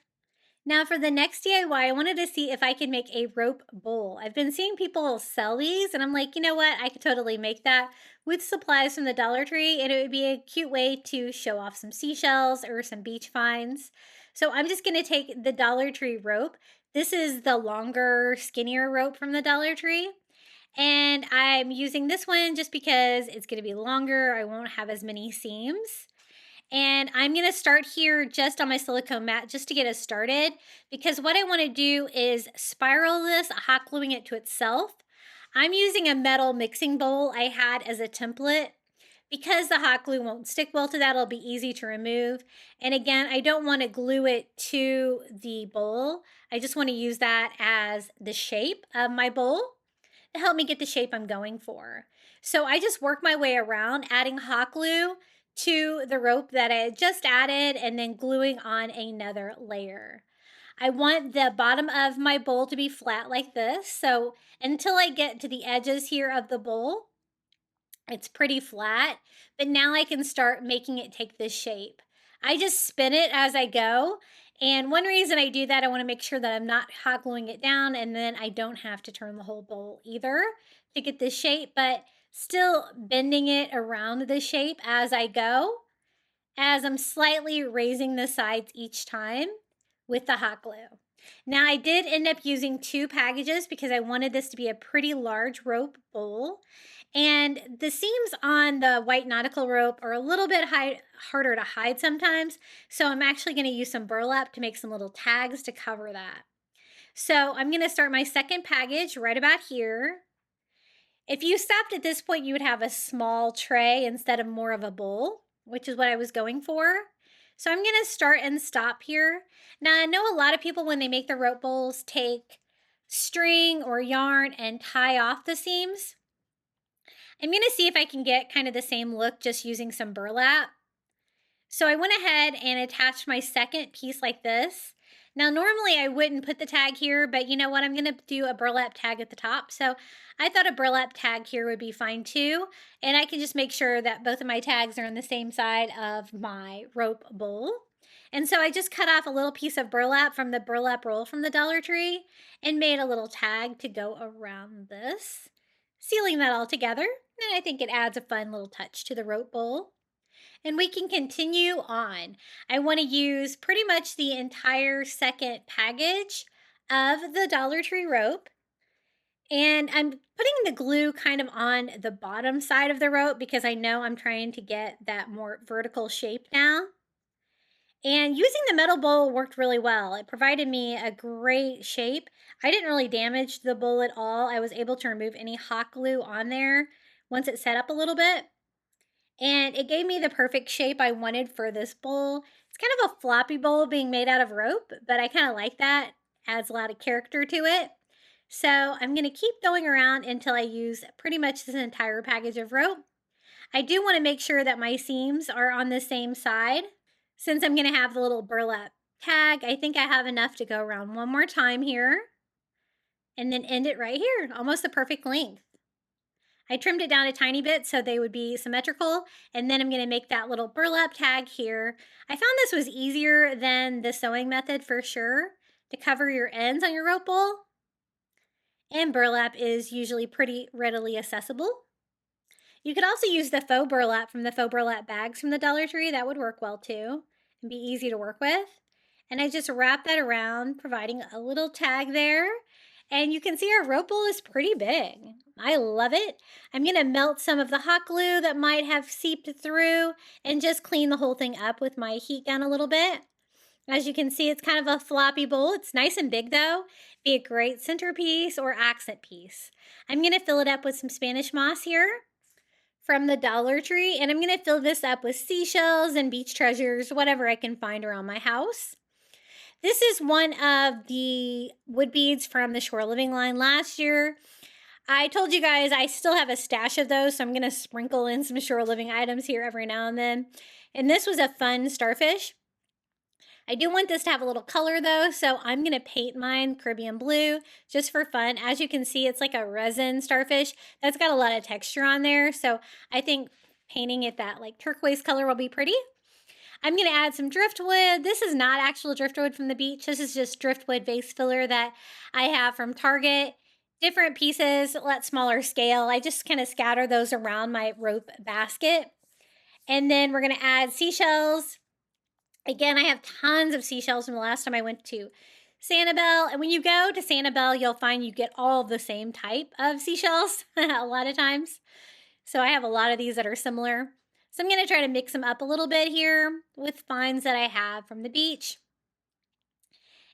Now for the next DIY, I wanted to see if I could make a rope bowl. I've been seeing people sell these and I'm like, you know what? I could totally make that with supplies from the Dollar Tree, and it would be a cute way to show off some seashells or some beach finds. So I'm just gonna take the Dollar Tree rope. This is the longer, skinnier rope from the Dollar Tree. And I'm using this one just because it's gonna be longer. I won't have as many seams. And I'm going to start here just on my silicone mat just to get us started, because what I want to do is spiral this, hot gluing it to itself. I'm using a metal mixing bowl I had as a template. Because the hot glue won't stick well to that, it'll be easy to remove. And again, I don't want to glue it to the bowl. I just want to use that as the shape of my bowl to help me get the shape I'm going for. So I just work my way around, adding hot glue to the rope that I had just added and then gluing on another layer. I want the bottom of my bowl to be flat like this. So until I get to the edges here of the bowl, it's pretty flat, but now I can start making it take this shape. I just spin it as I go. And one reason I do that, I want to make sure that I'm not hot gluing it down, and then I don't have to turn the whole bowl either to get this shape, but still bending it around the shape as I go, as I'm slightly raising the sides each time with the hot glue. Now I did end up using 2 packages because I wanted this to be a pretty large rope bowl. And the seams on the white nautical rope are a little bit harder to hide sometimes. So I'm actually going to use some burlap to make some little tags to cover that. So I'm going to start my second package right about here. If you stopped at this point, you would have a small tray instead of more of a bowl, which is what I was going for. So I'm going to start and stop here. Now, I know a lot of people, when they make the rope bowls, take string or yarn and tie off the seams. I'm going to see if I can get kind of the same look just using some burlap. So I went ahead and attached my second piece like this. Now, normally I wouldn't put the tag here, but you know what? I'm going to do a burlap tag at the top. So I thought a burlap tag here would be fine too. And I can just make sure that both of my tags are on the same side of my rope bowl. And so I just cut off a little piece of burlap from the burlap roll from the Dollar Tree and made a little tag to go around this, sealing that all together. And I think it adds a fun little touch to the rope bowl. And we can continue on. I want to use pretty much the entire second package of the Dollar Tree rope. And I'm putting the glue kind of on the bottom side of the rope because I know I'm trying to get that more vertical shape now. And using the metal bowl worked really well. It provided me a great shape. I didn't really damage the bowl at all. I was able to remove any hot glue on there once it set up a little bit. And it gave me the perfect shape I wanted for this bowl. It's kind of a floppy bowl being made out of rope, but I kind of like that. Adds a lot of character to it. So I'm going to keep going around until I use pretty much this entire package of rope. I do want to make sure that my seams are on the same side. Since I'm going to have the little burlap tag, I think I have enough to go around one more time here. And then end it right here, almost the perfect length. I trimmed it down a tiny bit so they would be symmetrical, and then I'm going to make that little burlap tag here. I found this was easier than the sewing method for sure to cover your ends on your rope bowl, and burlap is usually pretty readily accessible. You could also use the faux burlap from the faux burlap bags from the Dollar Tree. That would work well too and be easy to work with. And I just wrap that around, providing a little tag there. And you can see our rope bowl is pretty big. I love it. I'm going to melt some of the hot glue that might have seeped through and just clean the whole thing up with my heat gun a little bit. As you can see, it's kind of a floppy bowl. It's nice and big though. Be a great centerpiece or accent piece. I'm going to fill it up with some Spanish moss here from the Dollar Tree. And I'm going to fill this up with seashells and beach treasures, whatever I can find around my house. This is one of the wood beads from the Shore Living line last year. I told you guys I still have a stash of those, so I'm going to sprinkle in some Shore Living items here every now and then. And this was a fun starfish. I do want this to have a little color though, so I'm gonna paint mine Caribbean blue just for fun. As you can see, it's like a resin starfish that's got a lot of texture on there. So I think painting it that like turquoise color will be pretty. I'm gonna add some driftwood. This is not actual driftwood from the beach. This is just driftwood vase filler that I have from Target. Different pieces, a lot smaller scale. I just kind of scatter those around my rope basket. And then we're gonna add seashells. Again, I have tons of seashells from the last time I went to Sanibel. And when you go to Sanibel, you'll find you get all the same type of seashells a lot of times. So I have a lot of these that are similar. So I'm going to try to mix them up a little bit here with finds that I have from the beach.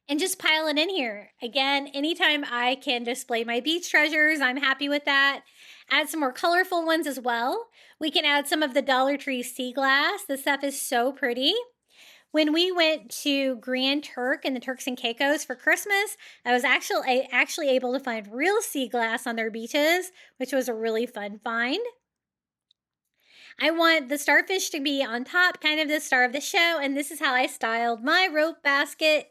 And just pile it in here. Again, anytime I can display my beach treasures, I'm happy with that. Add some more colorful ones as well. We can add some of the Dollar Tree sea glass. This stuff is so pretty. When we went to Grand Turk and the Turks and Caicos for Christmas, I was actually able to find real sea glass on their beaches, which was a really fun find. I want the starfish to be on top, kind of the star of the show, and this is how I styled my rope basket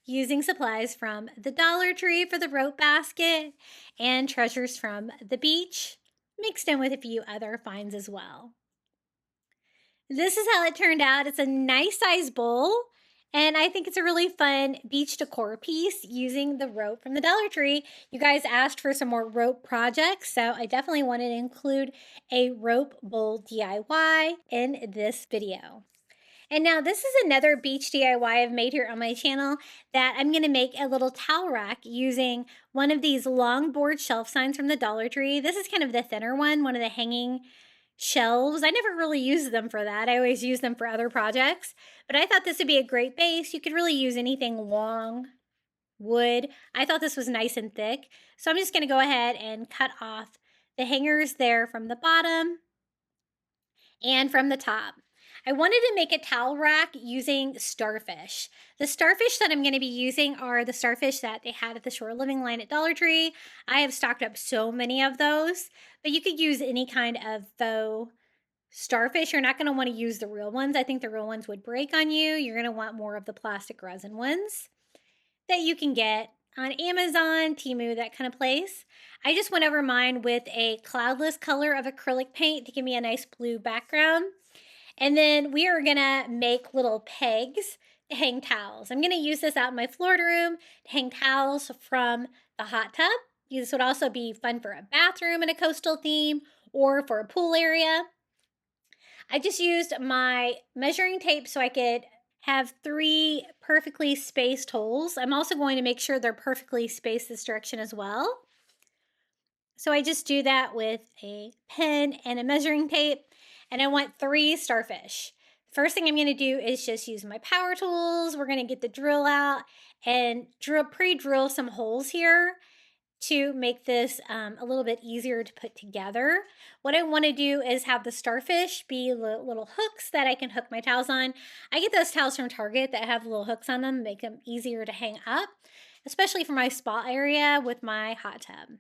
using supplies from the Dollar Tree for the rope basket and treasures from the beach, mixed in with a few other finds as well. This is how it turned out. It's a nice size bowl, and I think it's a really fun beach decor piece using the rope from the Dollar Tree. You guys asked for some more rope projects, so I definitely wanted to include a rope bowl DIY in this video. And now this is another beach DIY I've made here on my channel that I'm going to make a little towel rack using one of these long board shelf signs from the Dollar Tree. This is kind of the thinner one of the hanging shelves. I never really use them for that. I always use them for other projects, but I thought this would be a great base. You could really use anything long, wood. I thought this was nice and thick. So I'm just going to go ahead and cut off the hangers there from the bottom and from the top. I wanted to make a towel rack using starfish. The starfish that I'm going to be using are the starfish that they had at the shore living line at Dollar Tree. I have stocked up so many of those, but you could use any kind of faux starfish. You're not going to want to use the real ones. I think the real ones would break on you. You're going to want more of the plastic resin ones that you can get on Amazon, Temu, that kind of place. I just went over mine with a cloudless color of acrylic paint to give me a nice blue background. And then we are gonna make little pegs to hang towels. I'm gonna use this out in my Florida room to hang towels from the hot tub. This would also be fun for a bathroom in a coastal theme or for a pool area. I just used my measuring tape so I could have 3 perfectly spaced holes. I'm also going to make sure they're perfectly spaced this direction as well. So I just do that with a pen and a measuring tape. And I want 3 starfish. First thing I'm going to do is just use my power tools. We're going to get the drill out and pre-drill some holes here to make this a little bit easier to put together. What I want to do is have the starfish be little hooks that I can hook my towels on. I get those towels from Target that have little hooks on them, make them easier to hang up, especially for my spa area with my hot tub.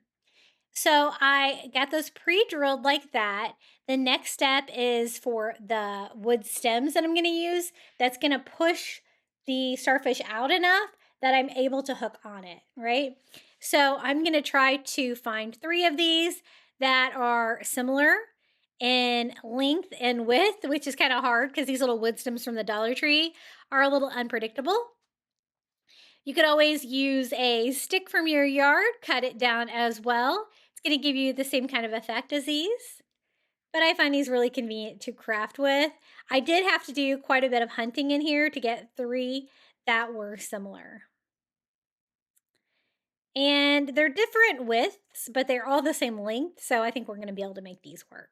So I got those pre-drilled like that. The next step is for the wood stems that I'm going to use. That's going to push the starfish out enough that I'm able to hook on it, right? So I'm going to try to find 3 of these that are similar in length and width, which is kind of hard because these little wood stems from the Dollar Tree are a little unpredictable. You could always use a stick from your yard, cut it down as well. It's going to give you the same kind of effect as these, but I find these really convenient to craft with. I did have to do quite a bit of hunting in here to get 3 that were similar. And they're different widths, but they're all the same length, so I think we're going to be able to make these work.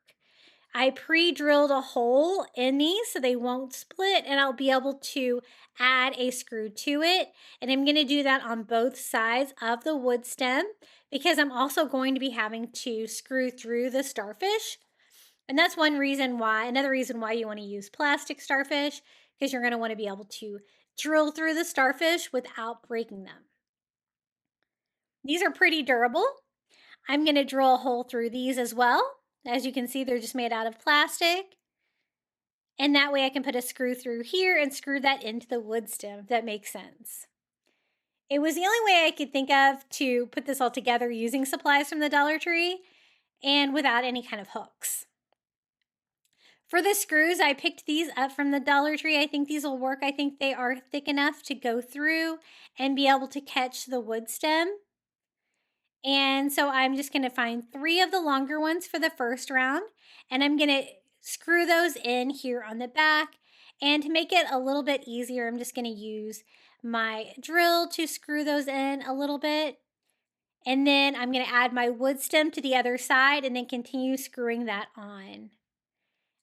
I pre-drilled a hole in these so they won't split, and I'll be able to add a screw to it. And I'm going to do that on both sides of the wood stem because I'm also going to be having to screw through the starfish. And that's another reason why you want to use plastic starfish, because you're going to want to be able to drill through the starfish without breaking them. These are pretty durable. I'm going to drill a hole through these as well. As you can see, they're just made out of plastic. And that way I can put a screw through here and screw that into the wood stem, if that makes sense. It was the only way I could think of to put this all together using supplies from the Dollar Tree and without any kind of hooks. For the screws, I picked these up from the Dollar Tree. I think these will work. I think they are thick enough to go through and be able to catch the wood stem. And so I'm just going to find 3 of the longer ones for the first round, and I'm going to screw those in here on the back. And to make it a little bit easier, I'm just going to use my drill to screw those in a little bit. And then I'm going to add my wood stem to the other side and then continue screwing that on.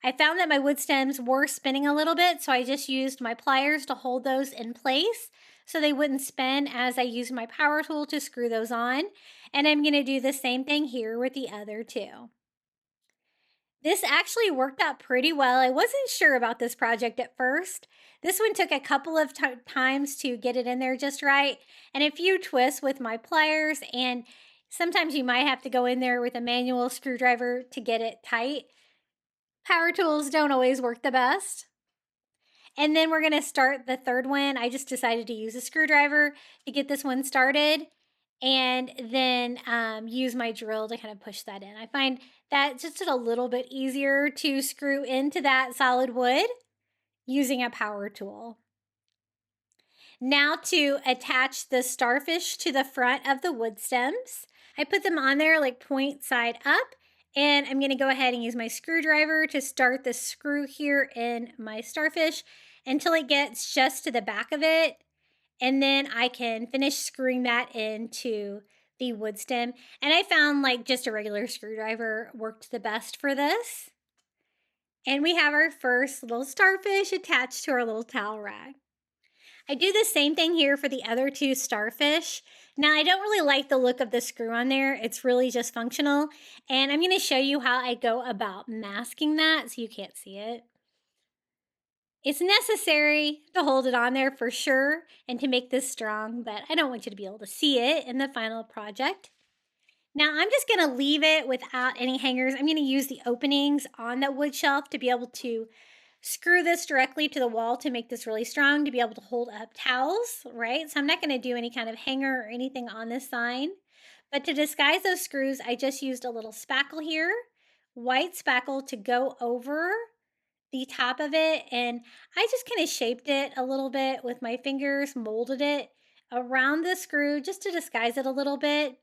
I found that my wood stems were spinning a little bit, so I just used my pliers to hold those in place so they wouldn't spin as I used my power tool to screw those on. And I'm going to do the same thing here with the other 2. This actually worked out pretty well. I wasn't sure about this project at first. This one took a couple of times to get it in there just right, and a few twists with my pliers, and sometimes you might have to go in there with a manual screwdriver to get it tight. Power tools don't always work the best. And then we're going to start the third one. I just decided to use a screwdriver to get this one started, and then use my drill to kind of push that in. I find that just a little bit easier to screw into that solid wood using a power tool. Now to attach the starfish to the front of the wood stems, I put them on there like point side up, and I'm going to go ahead and use my screwdriver to start the screw here in my starfish until it gets just to the back of it. And then I can finish screwing that into the wood stem. And I found like just a regular screwdriver worked the best for this. And we have our first little starfish attached to our little towel rack. I do the same thing here for the other 2 starfish. Now, I don't really like the look of the screw on there. It's really just functional. And I'm going to show you how I go about masking that so you can't see it. It's necessary to hold it on there for sure and to make this strong, but I don't want you to be able to see it in the final project. Now, I'm just going to leave it without any hangers. I'm going to use the openings on that wood shelf to be able to screw this directly to the wall to make this really strong, to be able to hold up towels, right? So I'm not going to do any kind of hanger or anything on this sign. But to disguise those screws, I just used a little spackle here, white spackle to go over the top of it. And I just kind of shaped it a little bit with my fingers, molded it around the screw just to disguise it a little bit.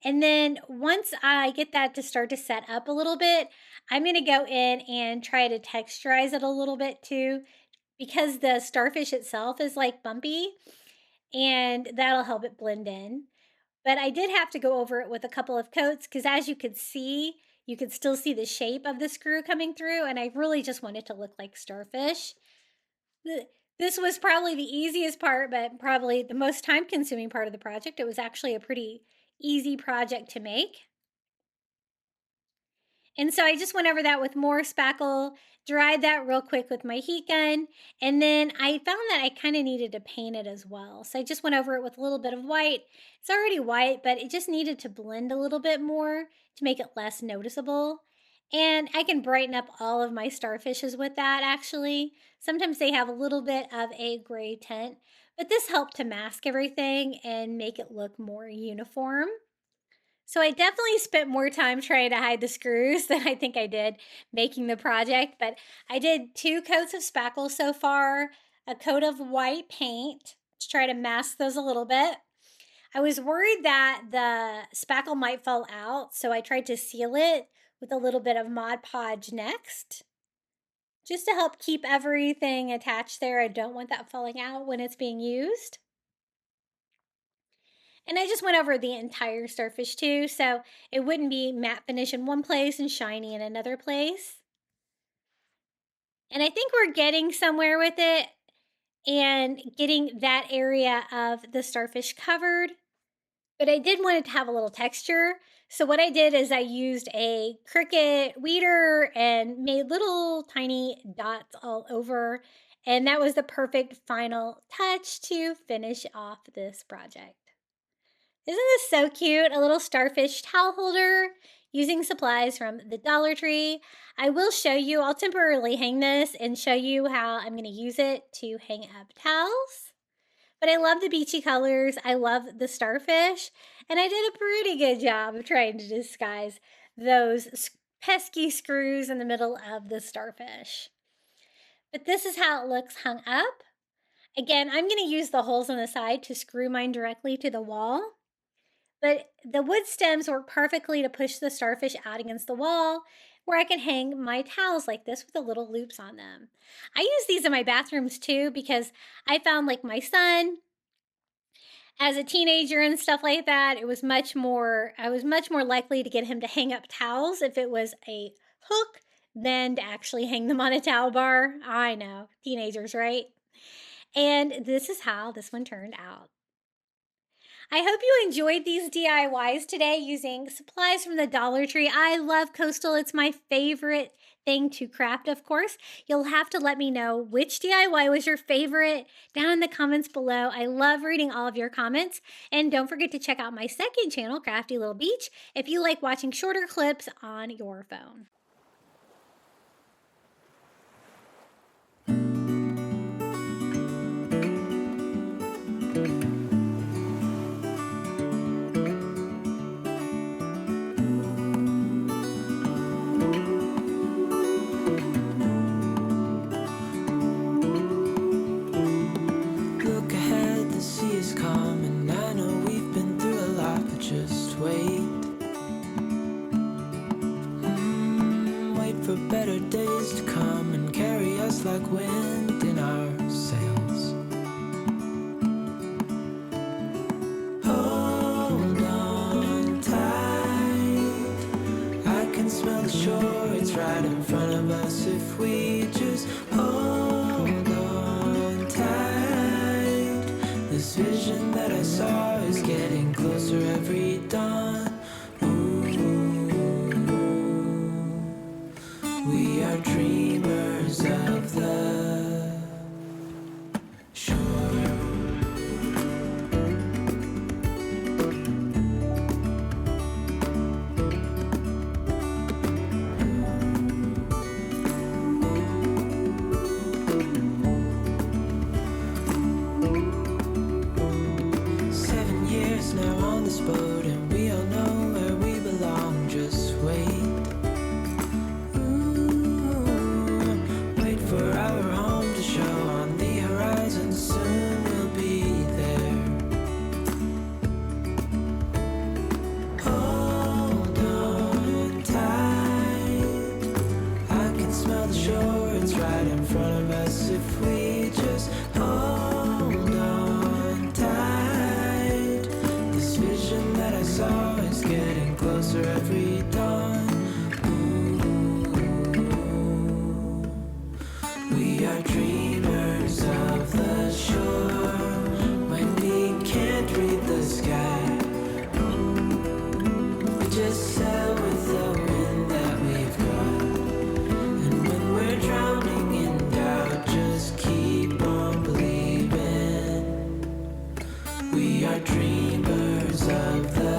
And then once I get that to start to set up a little bit, I'm going to go in and try to texturize it a little bit too, because the starfish itself is like bumpy, and that'll help it blend in. But I did have to go over it with a couple of coats because, as you could see, you could still see the shape of the screw coming through, and I really just want it to look like starfish. This was probably the easiest part, but probably the most time-consuming part of the project. It was actually a pretty easy project to make. And so I just went over that with more spackle, dried that real quick with my heat gun, and then I found that I kind of needed to paint it as well. So I just went over it with a little bit of white. It's already white, but it just needed to blend a little bit more to make it less noticeable. And I can brighten up all of my starfishes with that, actually. Sometimes they have a little bit of a gray tint, but this helped to mask everything and make it look more uniform. So I definitely spent more time trying to hide the screws than I think I did making the project, but I did 2 coats of spackle so far, a coat of white paint to try to mask those a little bit. I was worried that the spackle might fall out, so I tried to seal it with a little bit of Mod Podge next, just to help keep everything attached there. I don't want that falling out when it's being used. And I just went over the entire starfish too, so it wouldn't be matte finish in one place and shiny in another place. And I think we're getting somewhere with it and getting that area of the starfish covered. But I did want it to have a little texture. So what I did is I used a Cricut weeder and made little tiny dots all over. And that was the perfect final touch to finish off this project. Isn't this so cute? A little starfish towel holder using supplies from the Dollar Tree. I will show you, I'll temporarily hang this and show you how I'm going to use it to hang up towels. But I love the beachy colors. I love the starfish. And I did a pretty good job of trying to disguise those pesky screws in the middle of the starfish. But this is how it looks hung up. Again, I'm going to use the holes on the side to screw mine directly to the wall. But the wood stems work perfectly to push the starfish out against the wall, where I can hang my towels like this with the little loops on them. I use these in my bathrooms too because I found like my son as a teenager and stuff like that, I was much more likely to get him to hang up towels if it was a hook than to actually hang them on a towel bar. I know, teenagers, right? And this is how this one turned out. I hope you enjoyed these DIYs today using supplies from the Dollar Tree. I love coastal. It's my favorite thing to craft, of course. You'll have to let me know which DIY was your favorite down in the comments below. I love reading all of your comments. And don't forget to check out my second channel, Crafty Little Beach, if you like watching shorter clips on your phone. For better days to come and carry us like wind in our sails. Hold on tight, I can smell the shore, it's right in front of us if we just hold on tight. This vision that I saw is getting closer every dawn. We are dreamers of the shore. Every dawn, we are dreamers of the shore. When we can't read the sky, we just sail with the wind that we've got. And when we're drowning in doubt, just keep on believing. We are dreamers of the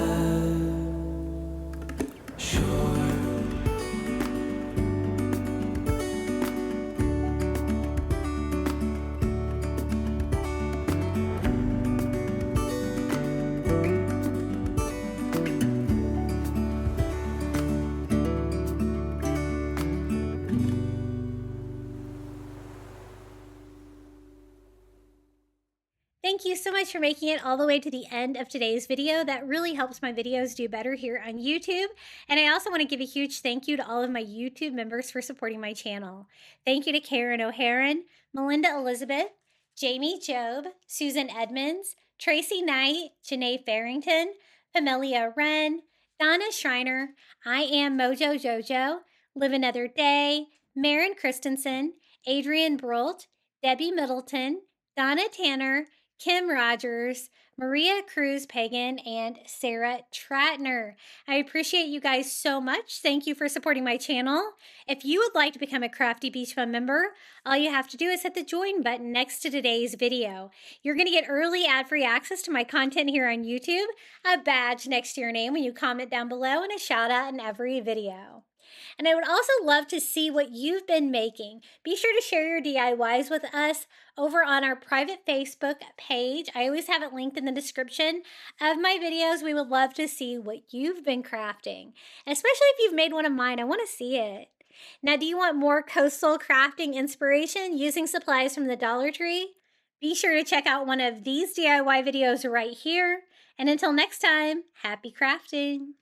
Thank you so much for making it all the way to the end of today's video. That really helps my videos do better here on YouTube. And I also want to give a huge thank you to all of my YouTube members for supporting my channel. Thank you to Karen O'Haron, Melinda Elizabeth, Jamie Job, Susan Edmonds, Tracy Knight, Janae Farrington, Pamelia Wren, Donna Schreiner, I Am Mojo Jojo, Live Another Day, Marin Christensen, Adrian Brolt, Debbie Middleton, Donna Tanner, Kim Rogers, Maria Cruz Pagan, and Sarah Tratner. I appreciate you guys so much. Thank you for supporting my channel. If you would like to become a Crafty Beach Fun member, all you have to do is hit the join button next to today's video. You're going to get early ad-free access to my content here on YouTube, a badge next to your name when you comment down below, and a shout out in every video. And I would also love to see what you've been making. Be sure to share your DIYs with us over on our private Facebook page. I always have it linked in the description of my videos. We would love to see what you've been crafting, especially if you've made one of mine. I want to see it. Now, do you want more coastal crafting inspiration using supplies from the Dollar Tree? Be sure to check out one of these DIY videos right here. And until next time, happy crafting!